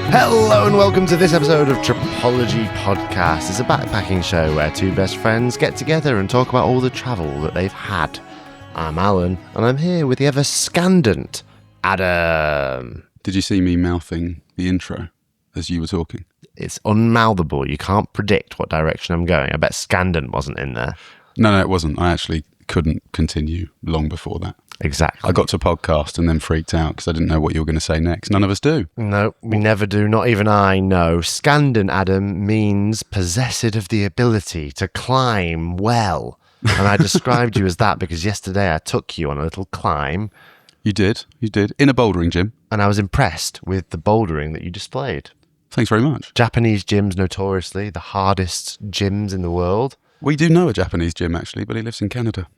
Hello and welcome to this episode of Tripology Podcast. It's a backpacking show where two best friends get together and talk about all the travel that they've had. I'm Alun, and I'm here with the ever scandant Adam. Did you see me mouthing the intro as you were talking? It's unmouthable. You can't predict what direction I'm going. I bet scandant wasn't in there. No, it wasn't. I actually couldn't continue long before that. Exactly. I got to podcast and then freaked out because I didn't know what you were going to say next. None of us do. No, we never do. Not even I know. Scandant, Adam, means possessed of the ability to climb well. And I described you as that because yesterday I took you on a little climb. You did. In a bouldering gym. And I was impressed with the bouldering that you displayed. Thanks very much. Japanese gyms, notoriously the hardest gyms in the world. We do know a Japanese gym, actually, but he lives in Canada.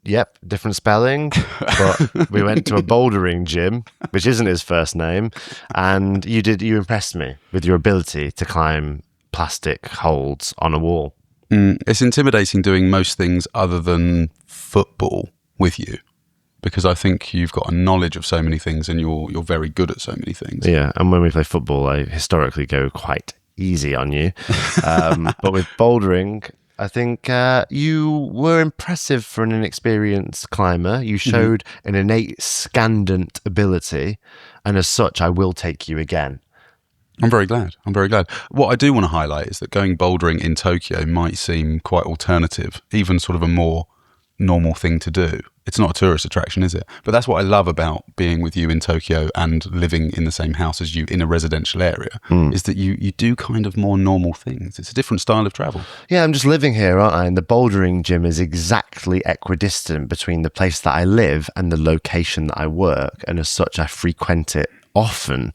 Yep, different spelling, but we went to a bouldering gym, which isn't his first name, and you impressed me with your ability to climb plastic holds on a wall. It's intimidating doing most things other than football with you, because I think you've got a knowledge of so many things and you're very good at so many things. Yeah, and when we play football, I historically go quite easy on you. But with bouldering, I think you were impressive for an inexperienced climber. You showed an innate scandant ability, and as such, I will take you again. I'm very glad. What I do want to highlight is that going bouldering in Tokyo might seem quite alternative, even sort of a more normal thing to do. It's not a tourist attraction, is it? But that's what I love about being with you in Tokyo and living in the same house as you in a residential area, is that you do kind of more normal things. It's a different style of travel. Yeah, I'm just living here, aren't I? And the bouldering gym is exactly equidistant between the place that I live and the location that I work. And as such, I frequent it often.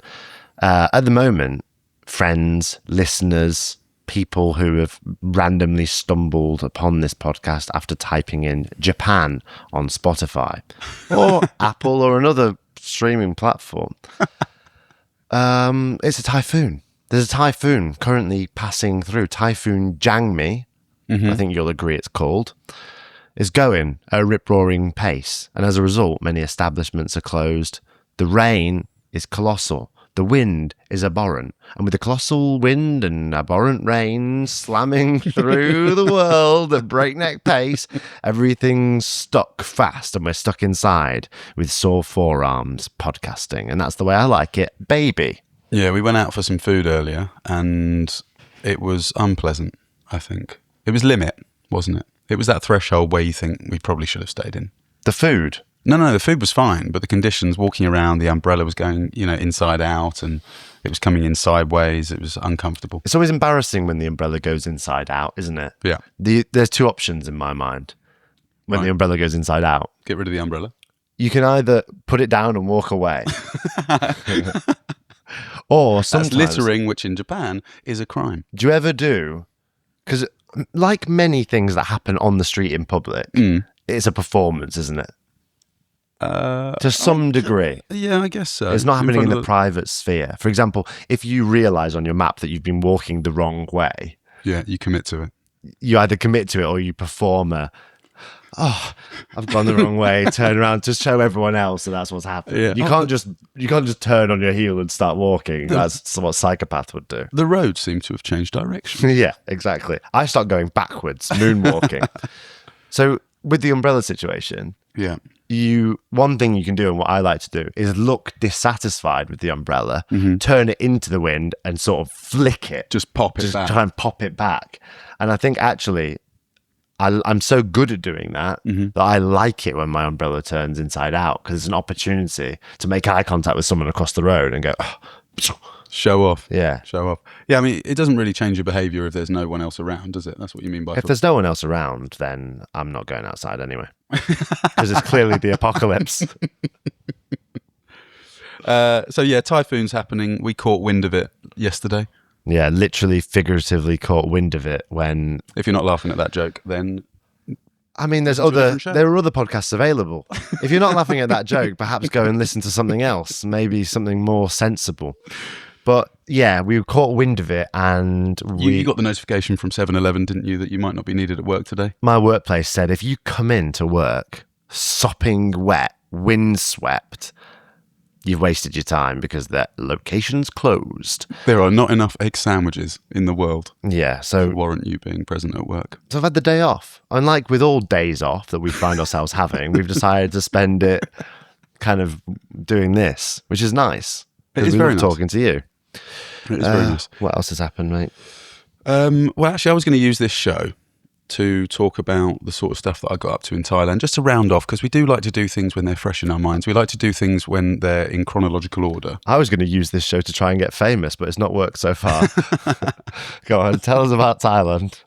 At the moment, friends, listeners, people who have randomly stumbled upon this podcast after typing in Japan on Spotify or Apple or another streaming platform. It's a typhoon. There's a typhoon currently passing through. Typhoon Jangmi, I think you'll agree it's called, is going at a rip-roaring pace. And as a result, many establishments are closed. The rain is colossal. The wind is abhorrent. And with the colossal wind and abhorrent rain slamming through the world at breakneck pace, everything's stuck fast and we're stuck inside with sore forearms podcasting. And that's the way I like it, baby. Yeah, we went out for some food earlier and it was unpleasant, I think. It was limit, wasn't it? It was that threshold where you think we probably should have stayed in. The food? No, the food was fine, but the conditions, walking around, the umbrella was going, inside out and it was coming in sideways. It was uncomfortable. It's always embarrassing when the umbrella goes inside out, isn't it? Yeah. There's two options in my mind when the umbrella goes inside out. Get rid of the umbrella. You can either put it down and walk away. Or sometimes... That's littering, which in Japan is a crime. Do you ever do... Because like many things that happen on the street in public, it's a performance, isn't it? To some degree. Yeah, I guess so. It's not happening in the private sphere. For example, if you realise on your map that you've been walking the wrong way... Yeah, you commit to it. You either commit to it or you perform I've gone the wrong way, turn around to show everyone else that that's what's happening. Yeah. You can't just turn on your heel and start walking. That's what a psychopath would do. The road seemed to have changed direction. Yeah, exactly. I start going backwards, moonwalking. So with the umbrella situation... Yeah. One thing you can do, and what I like to do, is look dissatisfied with the umbrella, turn it into the wind and sort of flick it. Just pop it back. Try and pop it back. And I think actually I'm so good at doing that that I like it when my umbrella turns inside out, because it's an opportunity to make eye contact with someone across the road and go, show off. Yeah. Show off. Yeah, I mean, it doesn't really change your behaviour if there's no one else around, does it? That's what you mean by... If there's no one else around, then I'm not going outside anyway. Because it's clearly the apocalypse. So yeah, typhoon's happening. We caught wind of it yesterday. Yeah, literally, figuratively caught wind of it when... If you're not laughing at that joke, then... I mean, there are other podcasts available. If you're not laughing at that joke, perhaps go and listen to something else, maybe something more sensible. But yeah, we caught wind of it, and you got the notification from 7-Eleven, didn't you, that you might not be needed at work today? My workplace said if you come in to work sopping wet, windswept, you've wasted your time because that location's closed. There are not enough egg sandwiches in the world Yeah, to so warrant you being present at work. I've had the day off. Unlike with all days off that we find ourselves having, we've decided to spend it kind of doing this, which is nice. It is we very love nice. talking to you. It is very nice. What else has happened, mate? Well, actually, I was going to use this show to talk about the sort of stuff that I got up to in Thailand, just to round off, because we do like to do things when they're fresh in our minds. We like to do things when they're in chronological order. I was going to use this show to try and get famous, but it's not worked so far. Go on, tell us about Thailand.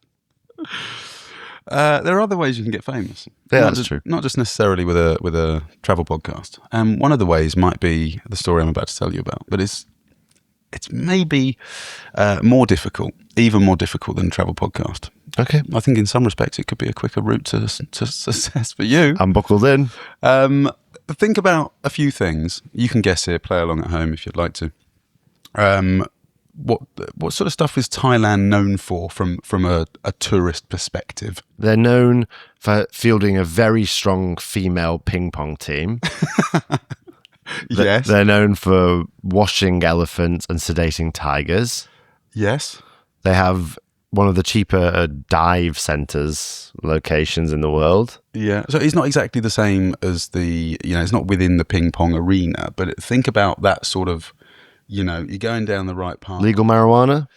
There are other ways you can get famous. Yeah, Not that's true. Not just necessarily with a travel podcast. One of the ways might be the story I'm about to tell you about, but it's maybe more difficult, even more difficult than a travel podcast. Okay. I think in some respects it could be a quicker route to success for you. I'm buckled in. Think about a few things. You can guess here, play along at home if you'd like to. What sort of stuff is Thailand known for from a tourist perspective? They're known for fielding a very strong female ping pong team. Yes. They're known for washing elephants and sedating tigers. Yes. They have one of the cheaper dive centers locations in the world. Yeah. So it's not exactly the same as it's not within the ping pong arena, but think about that sort of, you're going down the right path. Legal marijuana?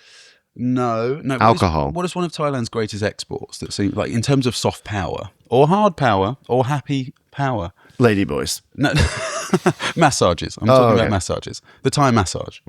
No. Alcohol. What is one of Thailand's greatest exports that seems like in terms of soft power or hard power or happy power? Ladyboys. No, massages. I'm talking okay. about massages. The Thai massage.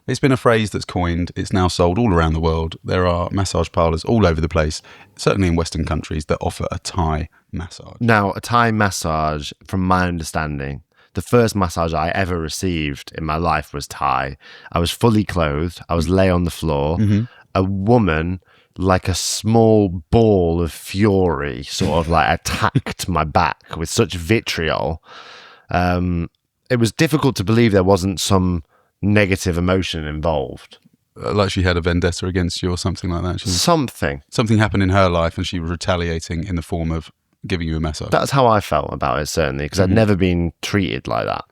It's been a phrase that's coined. It's now sold all around the world. There are massage parlours all over the place, certainly in Western countries, that offer a Thai massage. Now, a Thai massage, from my understanding, the first massage I ever received in my life was Thai. I was fully clothed. I was lay on the floor. Mm-hmm. A woman, like a small ball of fury, sort of like attacked my back with such vitriol. It was difficult to believe there wasn't some negative emotion involved. Like she had a vendetta against you or something like that. Something happened in her life and she was retaliating in the form of giving you a massage. That's how I felt about it, certainly, because I'd never been treated like that.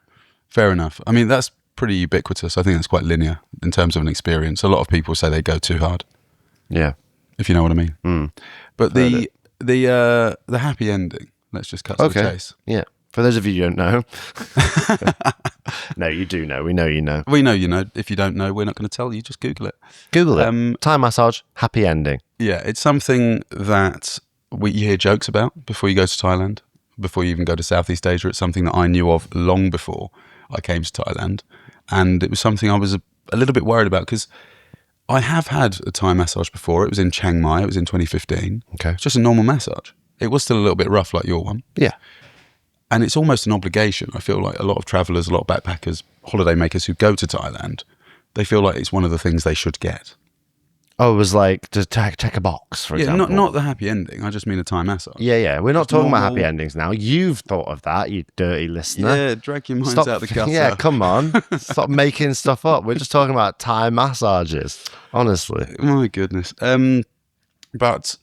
Fair enough. I mean, that's pretty ubiquitous. I think that's quite linear in terms of an experience. A lot of people say they go too hard. Yeah. If you know what I mean. But the happy ending, let's just cut to the chase. Yeah. For those of you who don't know. No, you do know. We know you know. We know you know. If you don't know, we're not going to tell you. Just Google it. Google it. Thai massage, happy ending. Yeah, it's something that you hear jokes about before you go to Thailand, before you even go to Southeast Asia. It's something that I knew of long before I came to Thailand. And it was something I was a little bit worried about because I have had a Thai massage before. It was in Chiang Mai. It was in 2015. Okay. It's just a normal massage. It was still a little bit rough like your one. Yeah. And it's almost an obligation. I feel like a lot of travellers, a lot of backpackers, holiday makers who go to Thailand, they feel like it's one of the things they should get. Oh, it was like to check a box, for example. Not the happy ending. I just mean a Thai massage. Yeah. We're not talking about normal. happy endings now. You've thought of that, you dirty listener. Yeah, drag your minds out the gutter. Yeah, come on. Stop making stuff up. We're just talking about Thai massages, honestly. My goodness. But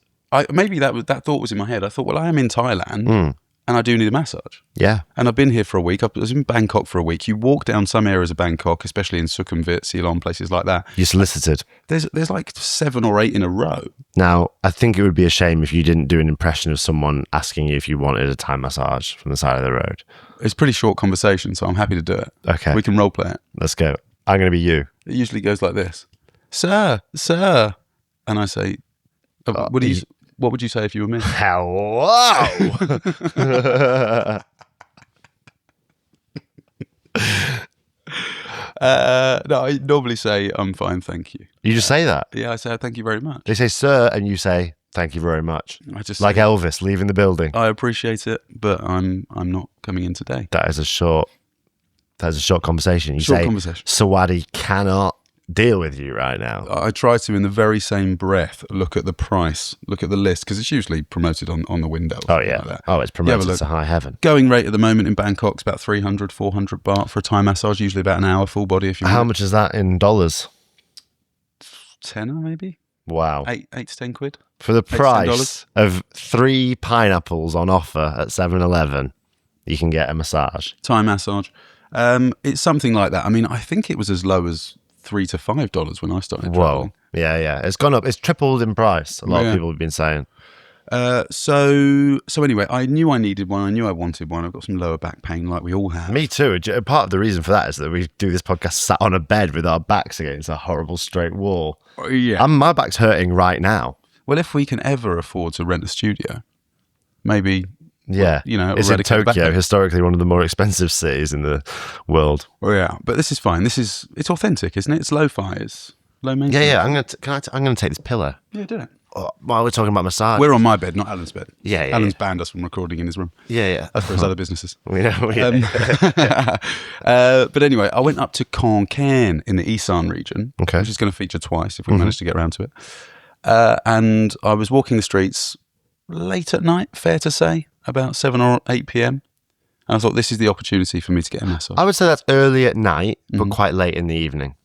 maybe that thought was in my head. I thought, well, I am in Thailand and I do need a massage. Yeah. And I've been here for a week. I was in Bangkok for a week. You walk down some areas of Bangkok, especially in Sukhumvit, Ceylon, places like that. You solicited. There's like 7 or 8 in a row. Now, I think it would be a shame if you didn't do an impression of someone asking you if you wanted a Thai massage from the side of the road. It's a pretty short conversation, so I'm happy to do it. Okay. We can role play it. Let's go. I'm going to be you. It usually goes like this. Sir. And I say, what would you say if you were me? Hello. No, I normally say, I'm fine, thank you. You just say that? Yeah, I say, thank you very much. They say, sir, and you say, thank you very much. I just like say, Elvis leaving the building. I appreciate it, but I'm not coming in today. That is a short conversation. You say, conversation. Sawadi cannot deal with you right now. I try to, in the very same breath, look at the price, look at the list, because it's usually promoted on the window. Oh, yeah. Like that. Oh, it's promoted to high heaven. Going rate at the moment in Bangkok's about 300, 400 baht for a Thai massage, usually about an hour, full body if you want. How much is that in dollars? Tenner, maybe? Wow. 8 to 10 quid. For the price of 3 pineapples on offer at 7-Eleven, you can get a massage. Thai massage. It's something like that. I mean, I think it was as low as $3 to $5 when I started traveling. Yeah. It's gone up. It's tripled in price. A lot of people have been saying. So anyway, I knew I needed one. I knew I wanted one. I've got some lower back pain, like we all have. Me too. Part of the reason for that is that we do this podcast sat on a bed with our backs against a horrible straight wall. Yeah. My back's hurting right now. Well, if we can ever afford to rent a studio, maybe. Yeah, it's in Tokyo, historically one of the more expensive cities in the world. Oh yeah, but this is fine. It's authentic, isn't it? It's lo-fi. It's low maintenance. Yeah. I'm gonna take this pillow. Yeah, do it. While we're talking about massage, we're on my bed, not Alan's bed. Yeah. Alan's banned us from recording in his room. Yeah. That's for his other businesses. We know. But anyway, I went up to Konkan in the Isan region, which is going to feature twice if we manage to get around to it. And I was walking the streets late at night, fair to say, about 7 or 8 p.m. And I thought, this is the opportunity for me to get a massage. I would say that's early at night, but quite late in the evening.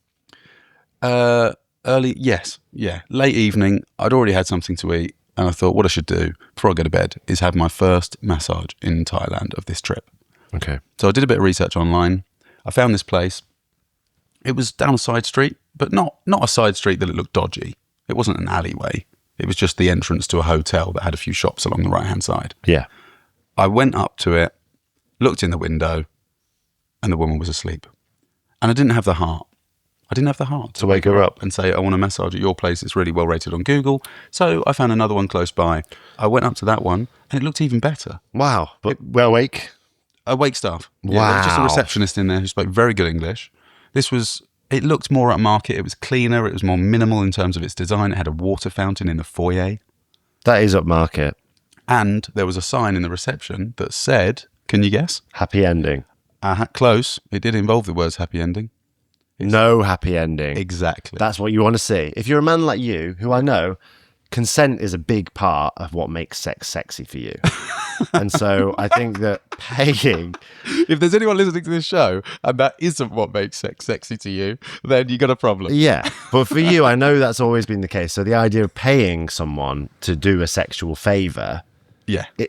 Early, yes. Yeah. Late evening, I'd already had something to eat. And I thought, what I should do before I go to bed is have my first massage in Thailand of this trip. Okay. So I did a bit of research online. I found this place. It was down a side street, but not a side street that it looked dodgy. It wasn't an alleyway. It was just the entrance to a hotel that had a few shops along the right-hand side. Yeah. I went up to it, looked in the window, and the woman was asleep. And I didn't have the heart. To wake her up and say, I want a massage at your place. It's really well rated on Google. So I found another one close by. I went up to that one, and it looked even better. Wow. But well, awake? Awake staff. Wow. Yeah, there was just a receptionist in there who spoke very good English. It looked more upmarket. It was cleaner. It was more minimal in terms of its design. It had a water fountain in the foyer. That is upmarket. And there was a sign in the reception that said, can you guess? Happy ending. Close. It did involve the words happy ending. No happy ending. Exactly. That's what you want to see. If you're a man like you, who I know, consent is a big part of what makes sex sexy for you. And so I think that paying... If there's anyone listening to this show and that isn't what makes sex sexy to you, then you got a problem. Yeah. But for you, I know that's always been the case. So the idea of paying someone to do a sexual favour,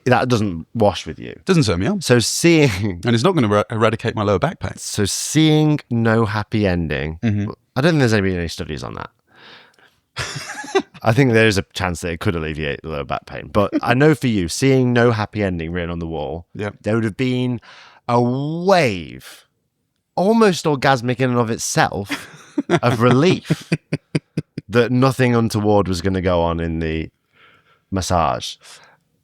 that doesn't wash with you. Doesn't turn me on. So seeing... And it's not going to eradicate my lower back pain. So seeing no happy ending, I don't think there's any studies on that. I think there is a chance that it could alleviate the lower back pain. But I know for you, seeing no happy ending written on the wall, there would have been a wave, almost orgasmic in and of itself, of relief that nothing untoward was going to go on in the massage.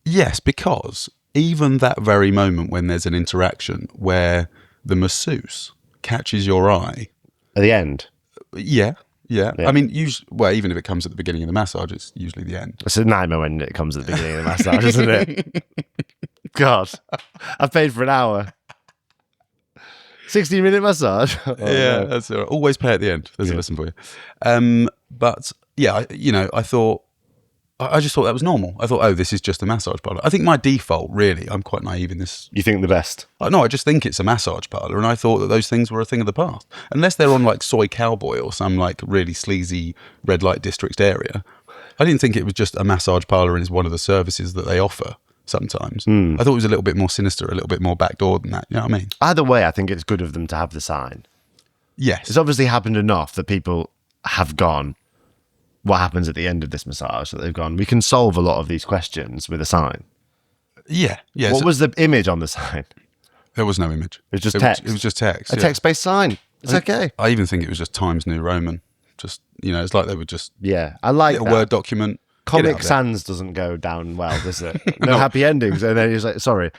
Yes, because even that very moment when there's an interaction where the masseuse catches your eye. At the end? Yeah. I mean, even if it comes at the beginning of the massage, it's usually the end. It's a nightmare when it comes at the beginning of the massage, isn't it? God, I've paid for an hour. 60-minute massage. That's all right. Always pay at the end. There's a lesson for you. But yeah, I thought, I just thought that was normal. I thought, this is just a massage parlour. I think my default, really, I'm quite naive in this. You think the best? No, I just think it's a massage parlour, and I thought that those things were a thing of the past. Unless they're on like Soy Cowboy or some like really sleazy red light district area. I didn't think it was just a massage parlour and it's one of the services that they offer sometimes. I thought it was a little bit more sinister, a little bit more backdoor than that. You know what I mean? Either way, I think it's good of them to have the sign. Yes. It's obviously happened enough that people have gone, what happens at the end of this massage, that they've gone, we can solve a lot of these questions with a sign. Yeah. What was the image on the sign? There was no image. It was just text. It was just text. A text-based sign. It's okay. I even think it was just Times New Roman. Just, it's like they were just... Yeah, I like that. A Word document. Comic Sans doesn't go down well, does it? No happy endings. And then he's like, sorry,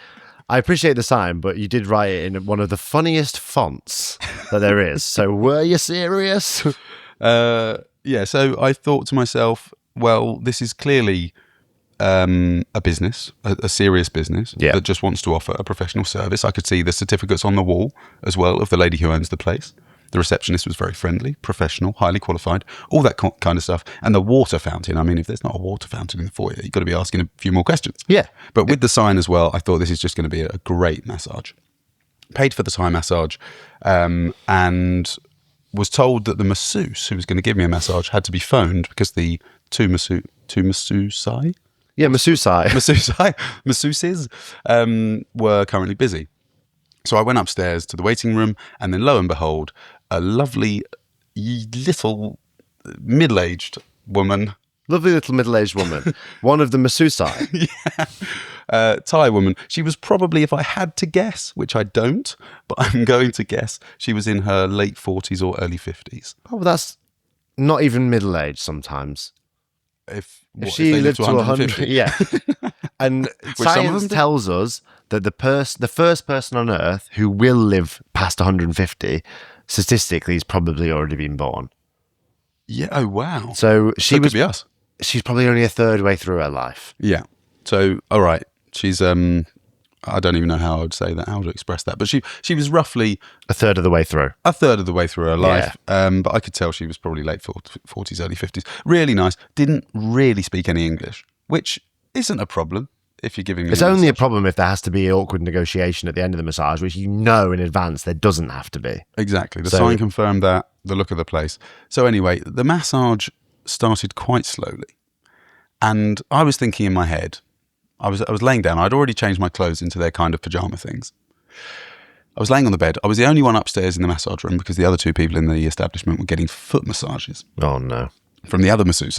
I appreciate the sign, but you did write it in one of the funniest fonts that there is. So were you serious? Yeah, so I thought to myself, well, this is clearly a business, a serious business that just wants to offer a professional service. I could see the certificates on the wall as well of the lady who owns the place. The receptionist was very friendly, professional, highly qualified, all that kind of stuff. And the water fountain, I mean, if there's not a water fountain in the foyer, you've got to be asking a few more questions. Yeah. But with the sign as well, I thought this is just going to be a great massage. Paid for the Thai massage and was told that the masseuse who was going to give me a massage had to be phoned because the two masseuses? Yeah, masseuses Masseuses were currently busy. So I went upstairs to the waiting room, and then lo and behold, a lovely little middle-aged woman. Lovely little middle-aged woman. One of the masseuse. Thai woman. She was probably, if I had to guess, which I don't, but I'm going to guess, she was in her late 40s or early 50s. Oh, well, that's not even middle-aged sometimes. If she lived to 100, yeah. And science tells us that the first person on Earth who will live past 150, statistically, has probably already been born. Yeah. Oh, wow. So could be us. She's probably only a third way through her life. Yeah. So, all right. She's, I don't even know how I would say that, how to express that. But she was roughly a third of the way through. A third of the way through her life. But I could tell she was probably late 40s, early 50s. Really nice. Didn't really speak any English, which isn't a problem if you're giving me It's only a problem if there has to be awkward negotiation at the end of the massage, which you know in advance there doesn't have to be. Exactly. The sign confirmed that, the look of the place. So anyway, the massage started quite slowly. And I was thinking in my head, I was laying down. I'd already changed my clothes into their kind of pajama things. I was laying on the bed. I was the only one upstairs in the massage room because the other two people in the establishment were getting foot massages. Oh, no. From the other masseuse.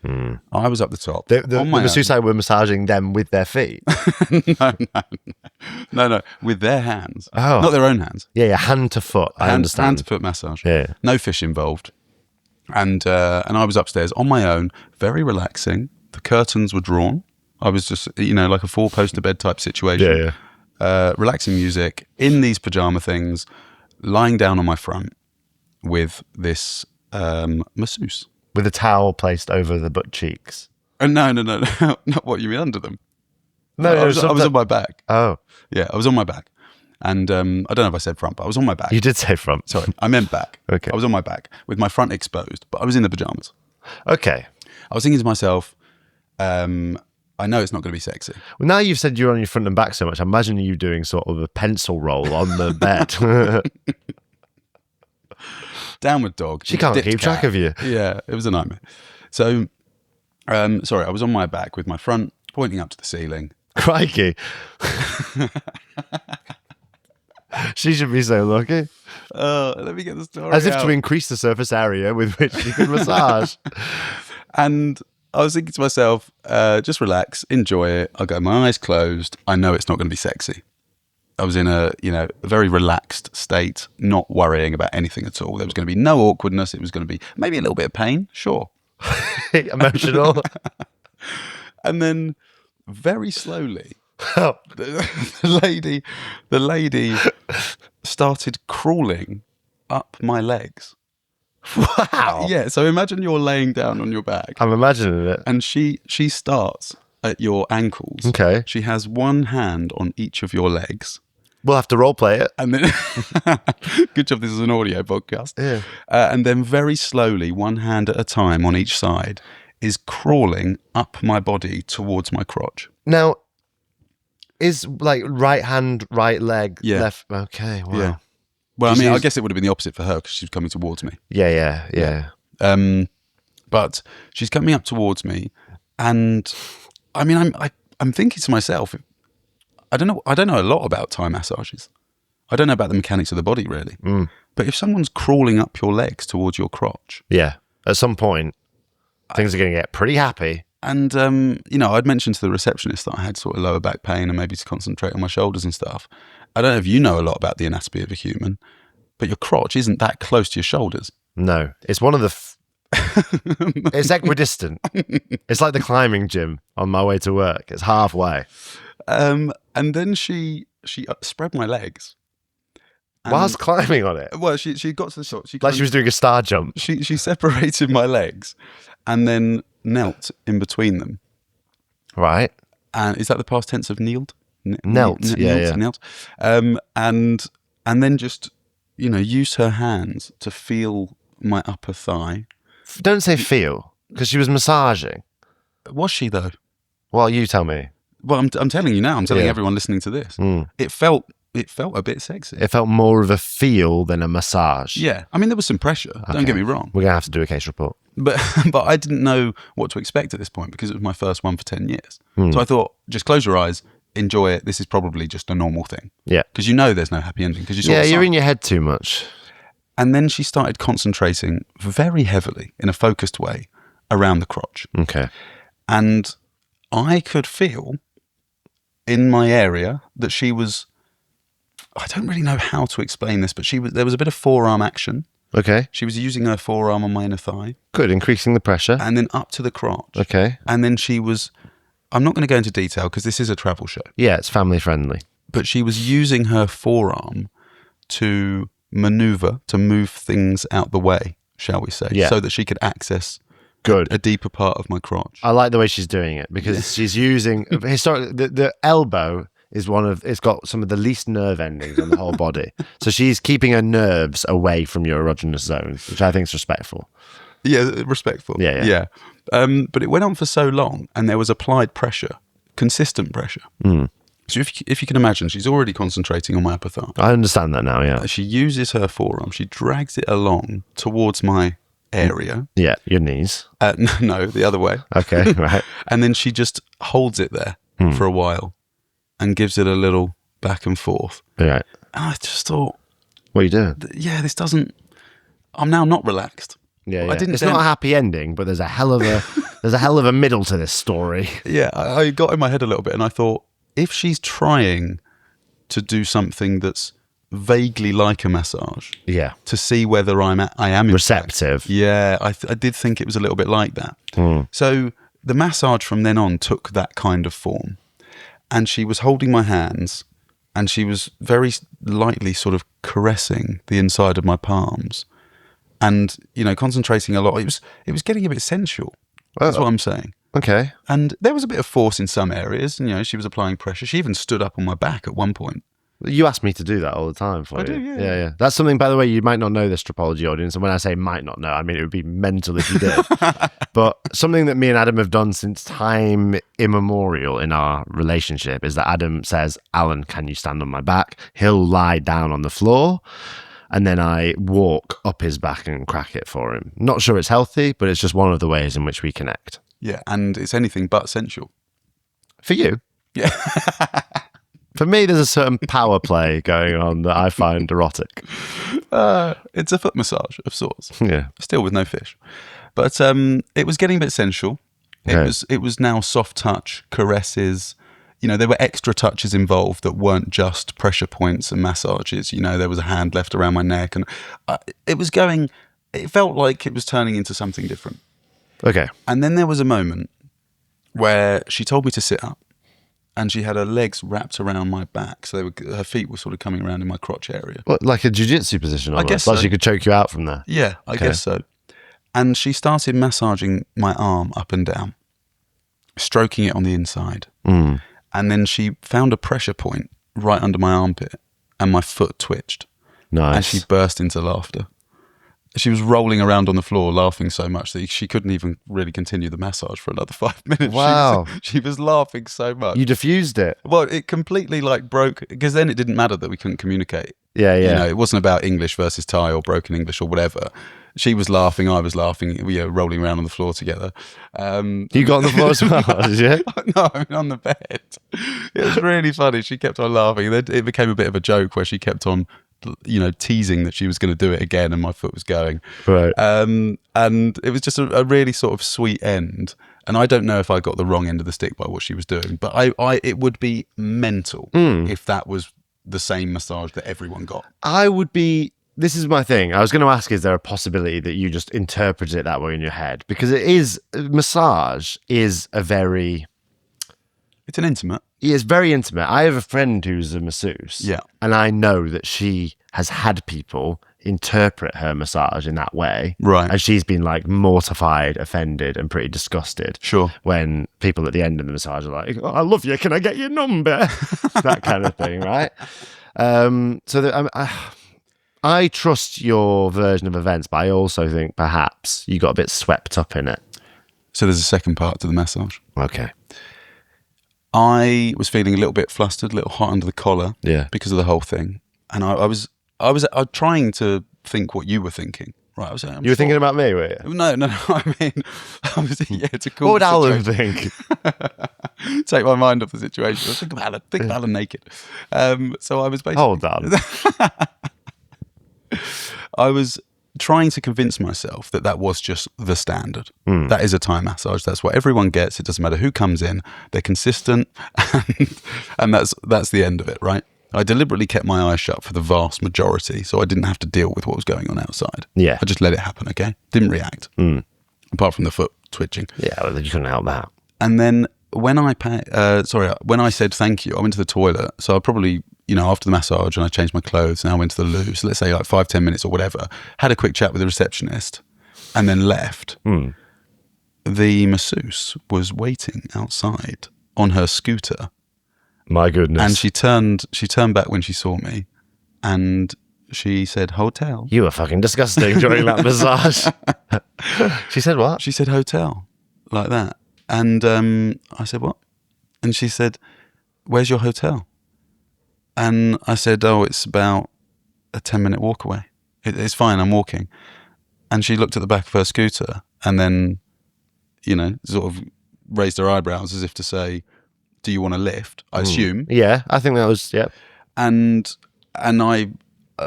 I was up the top. The masseuse were massaging them with their feet? No, with their hands. Oh. Not their own hands. Yeah, hand to foot. I understand. Hand to foot massage. Yeah. No fish involved. And I was upstairs on my own, very relaxing. The curtains were drawn. I was just, like a four-poster bed type situation. Yeah. Relaxing music, in these pajama things, lying down on my front with this masseuse. With a towel placed over the butt cheeks. No, not what you mean under them. No, I was on my back. Oh. Yeah, I was on my back. And I don't know if I said front, but I was on my back. You did say front. Sorry, I meant back. Okay. I was on my back with my front exposed, but I was in the pajamas. Okay. I was thinking to myself, I know it's not going to be sexy. Well, now you've said you're on your front and back so much, I imagine you doing sort of a pencil roll on the bed. Downward dog. She can't keep track of you. Yeah, it was a nightmare. So, sorry, I was on my back with my front pointing up to the ceiling. Crikey. She should be so lucky. Let me get the story As if out. to increase the surface area with which you could massage. And I was thinking to myself, just relax, enjoy it. I'll go my eyes closed. I know it's not going to be sexy. I was in a very relaxed state, not worrying about anything at all. There was going to be no awkwardness. It was going to be maybe a little bit of pain, sure. Emotional. And then very slowly, the lady started crawling up my legs. Wow. Yeah, so imagine you're laying down on your back. I'm imagining it. And she starts at your ankles. Okay. She has one hand on each of your legs. We'll have to role play it. And then, good job, this is an audio podcast. Yeah. And then very slowly, one hand at a time on each side, is crawling up my body towards my crotch. Now, is like right hand, right leg, Yeah. left? Okay, wow. Yeah. Well, I mean, I guess it would have been the opposite for her because she was coming towards me. Yeah. But she's coming up towards me, and I mean, I'm thinking to myself, I don't know a lot about Thai massages. I don't know about the mechanics of the body really. But if someone's crawling up your legs towards your crotch, Yeah. At some point, things are going to get pretty happy. and I'd mentioned to the receptionist that I had sort of lower back pain and maybe to concentrate on my shoulders and stuff. I don't know if you know a lot about the anatomy of a human, but your crotch isn't that close to your shoulders. No, it's one of the... it's equidistant. It's like the climbing gym on my way to work. It's halfway. And then she spread my legs. Whilst climbing on it? Well, she got to the top. Like she was doing a star jump. She separated my legs and then knelt in between them. Right. And is that the past tense of kneeled? Knelt, yeah. Knelt. And then just, used her hands to feel my upper thigh. Don't say feel, because she was massaging. Was she though? Well, you tell me. Well, I'm telling you now. I'm telling Yeah. everyone listening to this. It felt a bit sexy. It felt more of a feel than a massage. Yeah. I mean, there was some pressure. Don't Okay. get me wrong. We're going to have to do a case report. But I didn't know what to expect at this point because it was my first one for 10 years. So I thought, just close your eyes, enjoy it. This is probably just a normal thing. Yeah. Because you know there's no happy ending. Because you You're in your head too much. And then she started concentrating very heavily in a focused way around the crotch. Okay. And I could feel in my area that she was, I don't really know how to explain this, but there was a bit of forearm action. Okay. She was using her forearm on my inner thigh. Good, increasing the pressure. And then up to the crotch. Okay. And then she was, I'm not going to go into detail because this is a travel show. Yeah, it's family friendly. But she was using her forearm to maneuver, to move things out the way, shall we say, so that she could access a deeper part of my crotch. I like the way she's doing it because she's using, historically, the elbow is it's got some of the least nerve endings on the whole body. So she's keeping her nerves away from your erogenous zone, which I think is respectful. Yeah, respectful. Yeah. But it went on for so long and there was applied pressure, consistent pressure. So if you can imagine, she's already concentrating on my upper thigh. I understand that now, yeah. She uses her forearm. She drags it along towards my area. Yeah, your knees. No, the other way. Okay, right. And then she just holds it there for a while and gives it a little back and forth. Right. And I just thought... What are you doing? Yeah, this doesn't... I'm now not relaxed. Yeah. It's not a happy ending, but there's a hell of a middle to this story. Yeah, I got in my head a little bit and I thought, if she's trying to do something that's vaguely like a massage, to see whether I am receptive, I did think it was a little bit like that. So the massage from then on took that kind of form, and she was holding my hands, and she was very lightly sort of caressing the inside of my palms, and concentrating a lot. It was getting a bit sensual. That's what I'm saying. Okay. And there was a bit of force in some areas. She was applying pressure. She even stood up on my back at one point. You ask me to do that all the time for you. I do, yeah. Yeah. That's something, by the way, you might not know, this Strapology audience. And when I say might not know, I mean it would be mental if you did. But something that me and Adam have done since time immemorial in our relationship is that Adam says, Alun, can you stand on my back? He'll lie down on the floor. And then I walk up his back and crack it for him. Not sure it's healthy, but it's just one of the ways in which we connect. Yeah, and it's anything but sensual. For you? Yeah. For me, there's a certain power play going on that I find erotic. It's a foot massage of sorts. Yeah. Still with no fish. But it was getting a bit sensual. It was now soft touch, caresses. There were extra touches involved that weren't just pressure points and massages. There was a hand left around my neck. And it felt like it was turning into something different. Okay. And then there was a moment where she told me to sit up, and she had her legs wrapped around my back, so her feet were sort of coming around in my crotch area. What, like a jiu-jitsu position almost? I guess like so. She could choke you out from there? Yeah, I guess so. And she started massaging my arm up and down, stroking it on the inside. And then she found a pressure point right under my armpit, and my foot twitched. Nice. And she burst into laughter. She was rolling around on the floor laughing so much that she couldn't even really continue the massage for another 5 minutes. Wow. She was laughing so much. You diffused it. Well, it completely broke, because then it didn't matter that we couldn't communicate. Yeah. It wasn't about English versus Thai or broken English or whatever. She was laughing, I was laughing, we were rolling around on the floor together. You got on the floor as well, did you? No, I mean on the bed. It was really funny. She kept on laughing. Then it became a bit of a joke where she kept on teasing that she was going to do it again, and my foot was going. Right. And it was just a really sort of sweet end. And I don't know if I got the wrong end of the stick by what she was doing, but it would be mental if that was the same massage that everyone got. This is my thing. I was going to ask, is there a possibility that you just interpret it that way in your head? Because massage is it's an intimate. It's very intimate. I have a friend who's a masseuse. Yeah. And I know that she has had people interpret her massage in that way. Right. And she's been like mortified, offended, and pretty disgusted. Sure. When people at the end of the massage are like, I love you, can I get your number? That kind of thing, right? I trust your version of events, but I also think perhaps you got a bit swept up in it. So there's a second part to the massage. Okay. I was feeling a little bit flustered, a little hot under the collar, because of the whole thing, and I was trying to think what you were thinking. Right, you were thinking about me, were you? No. I mean, it's a cool. What would Alun think? take my mind off the situation. Think of Alan naked. So I was basically... Hold on. I was trying to convince myself that was just the standard. That is a Thai massage. That's what everyone gets. It doesn't matter who comes in. They're consistent, and that's the end of it, right? I deliberately kept my eyes shut for the vast majority, so I didn't have to deal with what was going on outside. Yeah. I just let it happen, okay? Didn't react, apart from the foot twitching. Yeah, well, you couldn't help that. And then when I said thank you, I went to the toilet. So I probably, after the massage and I changed my clothes and I went to the loo. So let's say like 5-10 minutes or whatever, had a quick chat with the receptionist and then left. The masseuse was waiting outside on her scooter. My goodness. And she turned back when she saw me and she said, hotel. You were fucking disgusting during that massage. She said what? She said hotel, like that. And I said, what? And she said, where's your hotel? And I said, oh, it's about a 10-minute walk away. It's fine, I'm walking. And she looked at the back of her scooter and then, sort of raised her eyebrows as if to say, do you want a lift? I assume. Yeah, I think that was, yeah. And I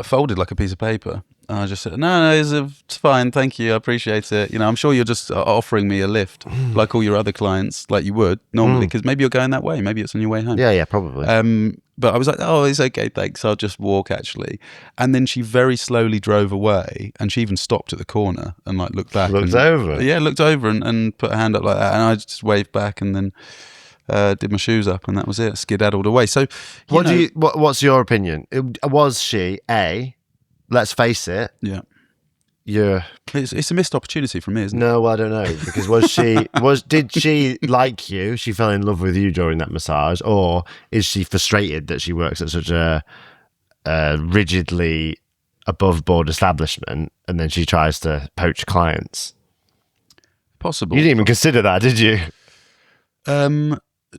folded like a piece of paper. And I just said, no, it's fine, thank you, I appreciate it. I'm sure you're just offering me a lift like all your other clients, like you would normally, because maybe you're going that way. Maybe it's on your way home. Yeah, probably. But I was like, oh, it's okay, thanks. I'll just walk, actually. And then she very slowly drove away, and she even stopped at the corner and like looked back. Looked over? Yeah, looked over and put a hand up like that. And I just waved back and then did my shoes up, and that was it. Skedaddled away. So, what's your opinion? Was she A? Let's face it. Yeah. It's a missed opportunity for me, isn't it? No, I don't know. Because did she like you? She fell in love with you during that massage, or is she frustrated that she works at such a rigidly above board establishment, and then she tries to poach clients? Possible. You didn't even consider that, did you?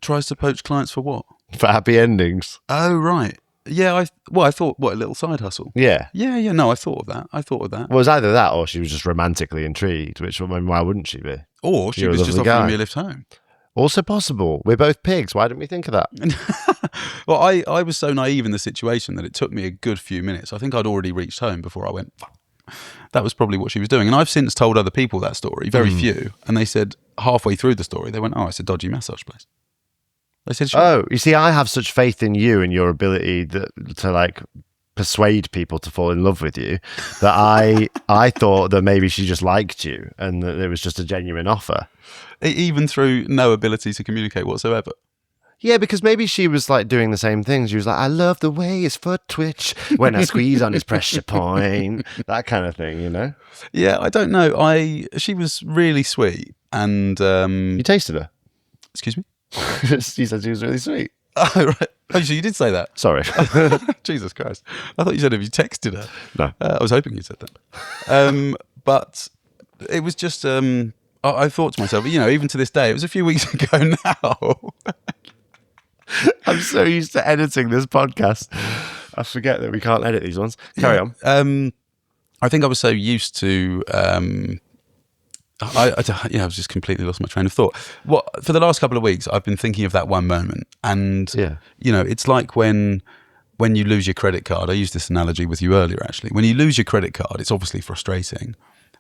Tries to poach clients for what? For happy endings. Oh, right. Yeah, I thought, what, a little side hustle? Yeah. Yeah, no, I thought of that. Well, it was either that or she was just romantically intrigued, which, why wouldn't she be? Or she was just offering me a lift home. Also possible. We're both pigs. Why didn't we think of that? Well, I was so naive in the situation that it took me a good few minutes. I think I'd already reached home before I went, fuck. That was probably what she was doing. And I've since told other people that story, very few. And they said, halfway through the story, they went, oh, it's a dodgy massage place. I said, sure. Oh, you see, I have such faith in you and your ability to like persuade people to fall in love with you that I thought that maybe she just liked you and that it was just a genuine offer. Even through no ability to communicate whatsoever. Yeah, because maybe she was like doing the same thing. She was like, I love the way his foot twitch when I squeeze on his pressure point. That kind of thing, Yeah, I don't know. She was really sweet and... You tasted her? Excuse me? You said she was really sweet. Oh, right. Oh, so you did say that? Sorry. Jesus Christ. I thought you said if you texted her. No. I was hoping you said that. But it was just, I thought to myself, even to this day, it was a few weeks ago now. I'm so used to editing this podcast. I forget that we can't edit these ones. Carry on. I think I was so used to... I was just completely lost my train of thought. For the last couple of weeks, I've been thinking of that one moment, and it's like when you lose your credit card. I used this analogy with you earlier, actually. When you lose your credit card, it's obviously frustrating,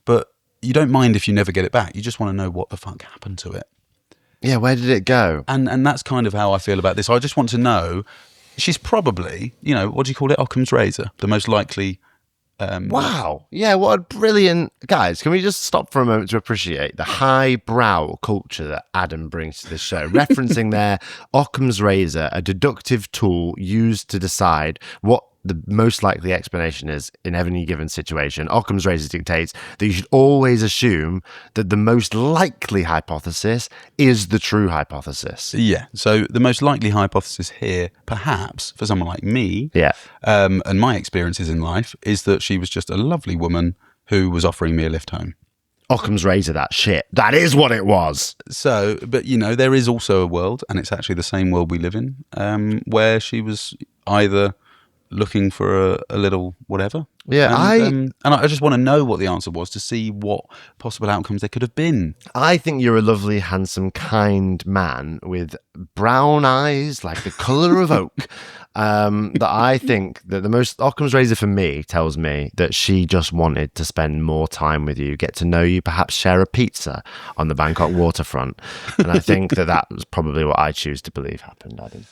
but you don't mind if you never get it back. You just want to know what the fuck happened to it. Yeah, where did it go? And that's kind of how I feel about this. I just want to know. She's probably, what do you call it? Occam's razor, the most likely. Wow. Yeah, what a brilliant... Guys, can we just stop for a moment to appreciate the highbrow culture that Adam brings to the show, referencing their Occam's razor, a deductive tool used to decide what the most likely explanation is in any given situation. Occam's razor dictates that you should always assume that the most likely hypothesis is the true hypothesis. Yeah. So the most likely hypothesis here, perhaps, for someone like me, and my experiences in life, is that she was just a lovely woman who was offering me a lift home. Occam's razor, that shit. That is what it was. So, but there is also a world, and it's actually the same world we live in, where she was either looking for a little whatever. Yeah, and I just want to know what the answer was to see what possible outcomes there could have been. I think you're a lovely, handsome, kind man with brown eyes like the colour of oak. That I think that the most Occam's razor for me tells me that she just wanted to spend more time with you, get to know you, perhaps share a pizza on the Bangkok waterfront. And I think that was probably what I choose to believe happened, Adam.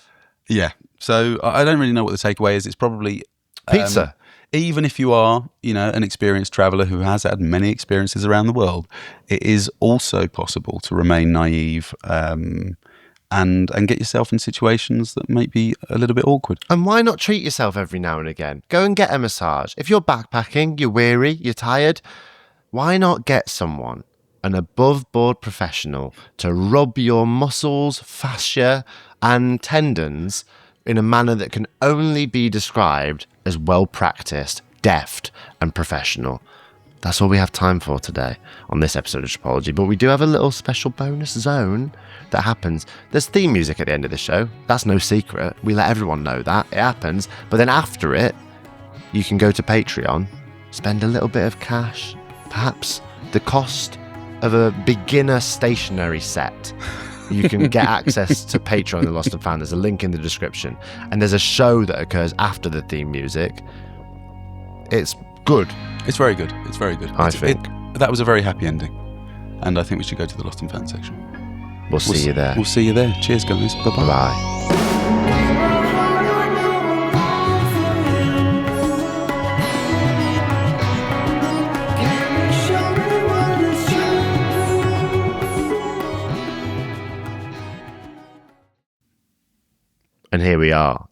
Yeah. So I don't really know what the takeaway is. It's probably Pizza. Even if you are, an experienced traveller who has had many experiences around the world, it is also possible to remain naive and get yourself in situations that may be a little bit awkward. And why not treat yourself every now and again? Go and get a massage. If you're backpacking, you're weary, you're tired, why not get someone, an above-board professional, to rub your muscles, fascia and tendons in a manner that can only be described as well-practiced, deft and professional. That's all we have time for today on this episode of Tripology, but we do have a little special bonus zone that happens. There's theme music at the end of the show. That's no secret. We let everyone know that. It happens. But then after it, you can go to Patreon, spend a little bit of cash, perhaps the cost of a beginner stationery set. You can get access to Patreon, The Lost and Found. There's a link in the description. And there's a show that occurs after the theme music. It's good. It's very good. It's very good. I think. That was a very happy ending. And I think we should go to the Lost and Found section. We'll see you there. We'll see you there. Cheers, guys. Bye-bye. Bye. And here we are.